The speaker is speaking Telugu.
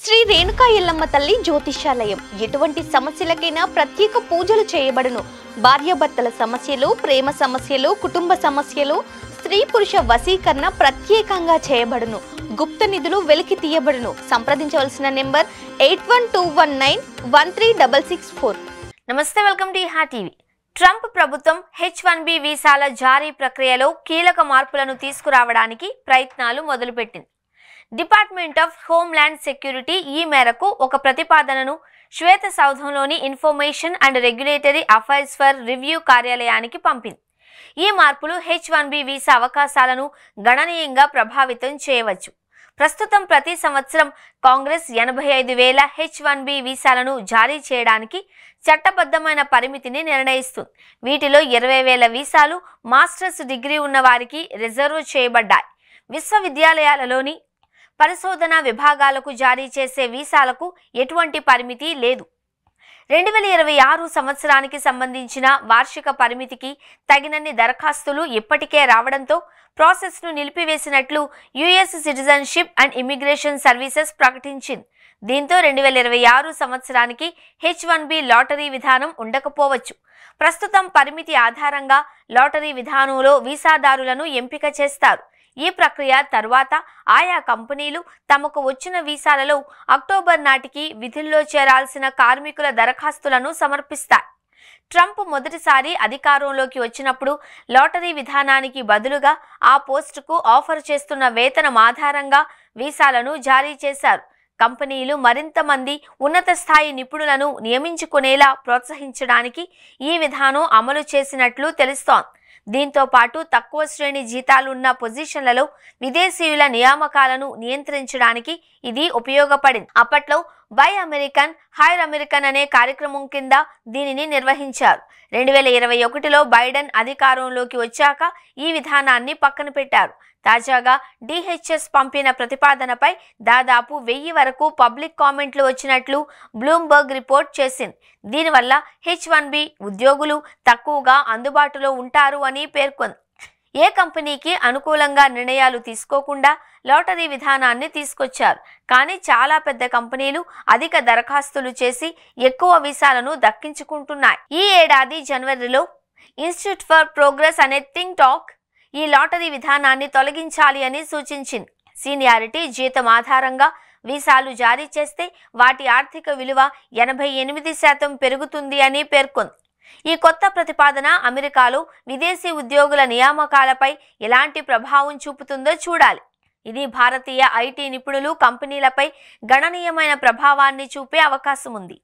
శ్రీ రేణుకా ఎల్లమ్మ తల్లి జ్యోతిష్యాలయం ఎటువంటి సమస్యలకైనా ప్రత్యేక పూజలు చేయబడును. భార్యాభర్తల సమస్యలు, ప్రేమ సమస్యలు, కుటుంబ సమస్యలు, స్త్రీ పురుష వశీకరణ ప్రత్యేకంగా చేయబడును. గుప్త నిధులు వెలికి తీయబడును. సంప్రదించవలసిన నెంబర్ 8121913664. నమస్తే, వెల్కమ్ టు ఇహా టీవీ. ట్రంప్ ప్రభుత్వం H1B వీసాల జారీ ప్రక్రియలో కీలక మార్పులను తీసుకురావడానికి ప్రయత్నాలు మొదలుపెట్టింది. డిపార్ట్మెంట్ ఆఫ్ హోమ్ల్యాండ్ సెక్యూరిటీ ఈ మేరకు ఒక ప్రతిపాదనను శ్వేత సౌధంలోని information and regulatory affairs for review కార్యాలయానికి పంపింది. ఈ మార్పులు H1B వీసా అవకాశాలను గణనీయంగా ప్రభావితం చేయవచ్చు. ప్రస్తుతం ప్రతి సంవత్సరం కాంగ్రెస్ 85,000 H1B వీసాలను జారీ చేయడానికి చట్టబద్ధమైన పరిమితిని నిర్ణయిస్తుంది. వీటిలో 20,000 వీసాలు మాస్టర్స్ డిగ్రీ ఉన్న వారికి రిజర్వ్ చేయబడ్డాయి. విశ్వవిద్యాలయాలలోని పరిశోధన విభాగాలకు జారీ చేసే వీసాలకు ఎటువంటి పరిమితి లేదు. 2026 సంవత్సరానికి సంబంధించిన వార్షిక పరిమితికి తగినన్ని దరఖాస్తులు ఇప్పటికే రావడంతో ప్రాసెస్ను నిలిపివేసినట్లు US citizenship and immigration services ప్రకటించింది. దీంతో 2026 సంవత్సరానికి H1B లాటరీ విధానం ఉండకపోవచ్చు. ప్రస్తుతం పరిమితి ఆధారంగా లాటరీ విధానంలో వీసాదారులను ఎంపిక చేస్తారు. ఈ ప్రక్రియ తర్వాత ఆయా కంపెనీలు తమకు వచ్చిన వీసాలలో అక్టోబర్ నాటికి విధుల్లో చేరాల్సిన కార్మికుల దరఖాస్తులను సమర్పిస్తాయి. ట్రంప్ మొదటిసారి అధికారంలోకి వచ్చినప్పుడు లాటరీ విధానానికి బదులుగా ఆ పోస్టుకు ఆఫర్ చేస్తున్న వేతనం ఆధారంగా వీసాలను జారీ చేశారు. కంపెనీలు మరింత మంది ఉన్నత స్థాయి నిపుణులను నియమించుకునేలా ప్రోత్సహించడానికి ఈ విధానం అమలు చేసినట్లు తెలుస్తోంది. దీంతో పాటు తక్కువ శ్రేణి జీతాలున్న పొజిషన్లలో విదేశీయుల నియామకాలను నియంత్రించడానికి ఇది ఉపయోగపడింది. అప్పట్లో బై అమెరికన్ హైర్ అమెరికన్ అనే కార్యక్రమం కింద దీనిని నిర్వహించారు. 2021లో బైడెన్ అధికారంలోకి వచ్చాక ఈ విధానాన్ని పక్కన పెట్టారు. తాజాగా DHS పంపిన ప్రతిపాదనపై దాదాపు 1000 వరకు పబ్లిక్ కామెంట్లు వచ్చినట్లు బ్లూంబర్గ్ రిపోర్ట్ చేసింది. దీనివల్ల H1B ఉద్యోగులు తక్కువగా అందుబాటులో ఉంటారు అని పేర్కొంది. ఏ కంపెనీకి అనుకూలంగా నిర్ణయాలు తీసుకోకుండా లాటరీ విధానాన్ని తీసుకొచ్చారు. కానీ చాలా పెద్ద కంపెనీలు అధిక దరఖాస్తులు చేసి ఎక్కువ వీసాలను దక్కించుకుంటున్నాయి. ఈ ఏడాది జనవరిలో ఇన్స్టిట్యూట్ ఫర్ ప్రోగ్రెస్ అనే థింక్ టాక్ ఈ లాటరీ విధానాన్ని తొలగించాలి అని సూచించింది. సీనియారిటీ, జీతం ఆధారంగా వీసాలు జారీ చేస్తే వాటి ఆర్థిక విలువ 88% పెరుగుతుంది అని పేర్కొంది. ఈ కొత్త ప్రతిపాదన అమెరికాలో విదేశీ ఉద్యోగుల నియామకాలపై ఎలాంటి ప్రభావం చూపుతుందో చూడాలి. ఇది భారతీయ IT నిపుణులు, కంపెనీలపై గణనీయమైన ప్రభావాన్ని చూపే అవకాశం ఉంది.